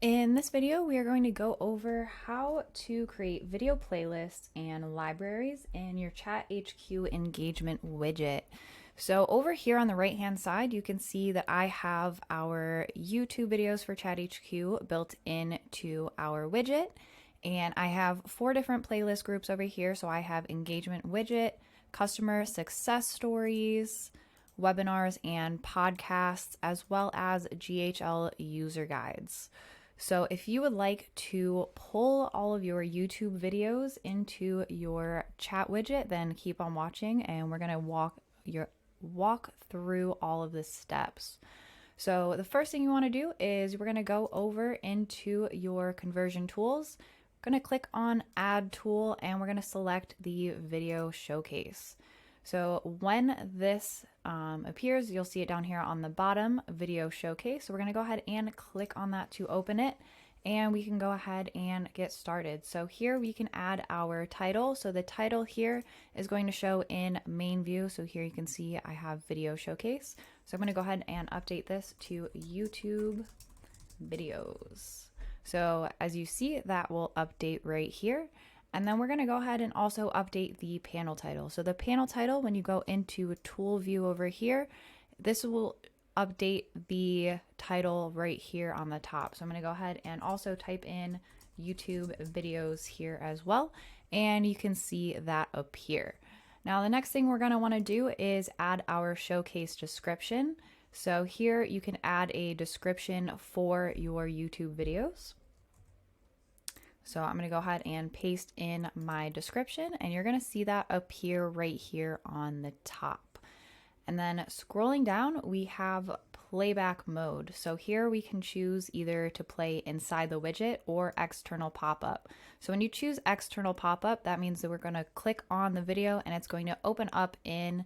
In this video, we are going to go over how to create video playlists and libraries in your ChatHQ engagement widget. So over here on the right-hand side, you can see that I have our YouTube videos for ChatHQ built into our widget. And I have 4 different playlist groups over here. So I have engagement widget, customer success stories, webinars and podcasts, as well as GHL user guides. So if you would like to pull all of your YouTube videos into your chat widget, then keep on watching and we're going to walk through all of the steps. So the first thing you want to do is we're going to go over into your conversion tools. We're going to click on add tool and we're going to select the video showcase. So when this appears, you'll see it down here on the bottom, video showcase. So we're going to go ahead and click on that to open it, and we can go ahead and get started. So here we can add our title. So the title here is going to show in main view. So here you can see I have video showcase. So I'm going to go ahead and update this to YouTube videos. So as you see, that will update right here. And then we're going to go ahead and also update the panel title. So the panel title, when you go into tool view over here, this will update the title right here on the top. So I'm going to go ahead and also type in YouTube videos here as well. And you can see that appear. Now the next thing we're going to want to do is add our showcase description. So here you can add a description for your YouTube videos. So I'm going to go ahead and paste in my description, and you're going to see that appear right here on the top. And then scrolling down, we have playback mode. So here we can choose either to play inside the widget or external pop-up. So when you choose external pop-up, that means that we're going to click on the video and it's going to open up in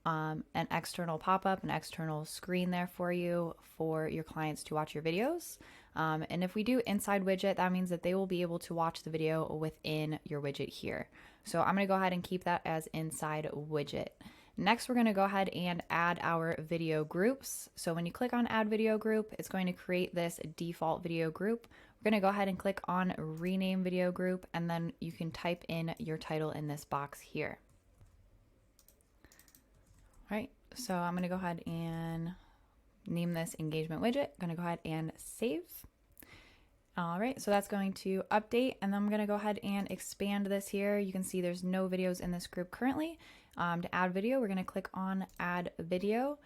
an external pop-up, an external screen there for you for your clients to watch your videos. And if we do inside widget, that means that they will be able to watch the video within your widget here. So I'm going to go ahead and keep that as inside widget. Next, we're going to go ahead and add our video groups. So when you click on add video group, it's going to create this default video group. We're going to go ahead and click on rename video group, and then you can type in your title in this box here. All right, so I'm going to go ahead and name this engagement widget. I'm going to go ahead and save. All right, so that's going to update, and then I'm going to go ahead and expand this here. You can see there's no videos in this group currently. To add video, we're going to click on add video.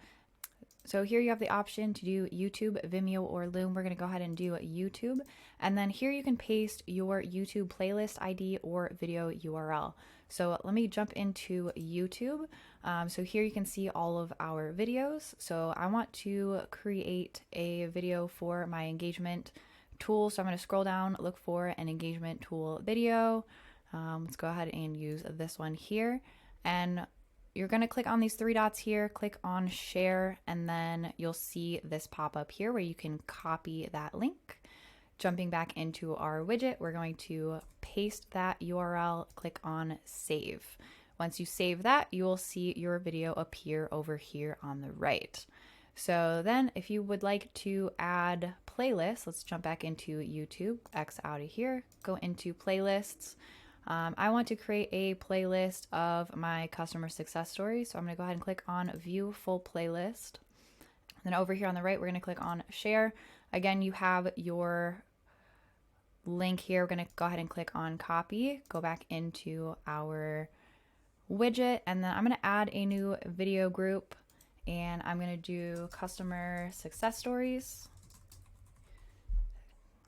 So here you have the option to do YouTube, Vimeo, or Loom. We're going to go ahead and do YouTube. And then here you can paste your YouTube playlist ID or video URL. So let me jump into YouTube. So here you can see all of our videos. So I want to create a video for my engagement tool. So I'm going to scroll down, look for an engagement tool video. Let's go ahead and use this one here. And you're going to click on these 3 dots here, click on share, and then you'll see this pop up here where you can copy that link. Jumping back into our widget, we're going to paste that URL, click on save. Once you save that, you will see your video appear over here on the right. So then if you would like to add playlists, let's jump back into YouTube, X out of here, go into playlists. I want to create a playlist of my customer success stories. So I'm going to go ahead and click on view full playlist. Then over here on the right, we're going to click on share. Again, you have your link here. We're going to go ahead and click on copy, go back into our widget, and then I'm going to add a new video group, and I'm going to do customer success stories.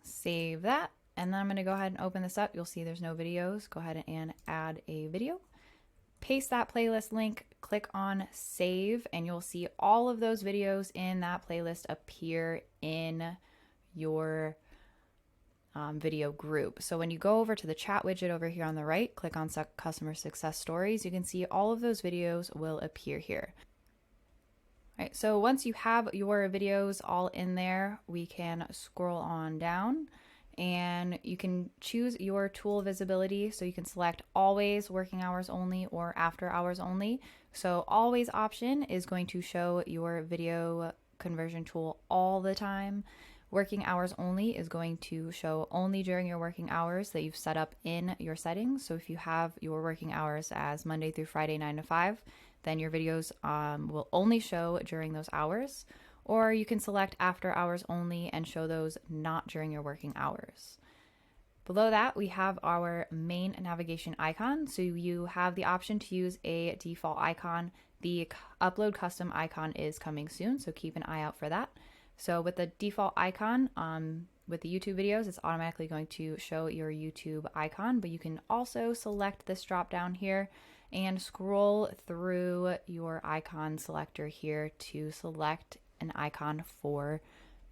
Save that. And then I'm going to go ahead and open this up. You'll see there's no videos. Go ahead and add a video. Paste that playlist link, click on save, and you'll see all of those videos in that playlist appear in your video group. So when you go over to the chat widget over here on the right, click on customer success stories, you can see all of those videos will appear here. All right, so once you have your videos all in there, we can scroll on down. And you can choose your tool visibility. So you can select always, working hours only, or after hours only. So always option is going to show your video conversion tool all the time. Working hours only is going to show only during your working hours that you've set up in your settings. So if you have your working hours as Monday through Friday, 9 to 5, then your videos will only show during those hours. Or you can select after hours only and show those not during your working hours. Below that, we have our main navigation icon. So you have the option to use a default icon. The upload custom icon is coming soon, so keep an eye out for that. So with the default icon, with the YouTube videos, it's automatically going to show your YouTube icon, but you can also select this drop down here and scroll through your icon selector here to select an icon for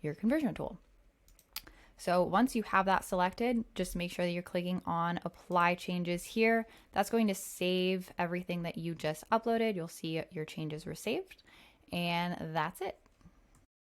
your conversion tool. So once you have that selected, just make sure that you're clicking on apply changes here. That's going to save everything that you just uploaded. You'll see your changes were saved, and that's it.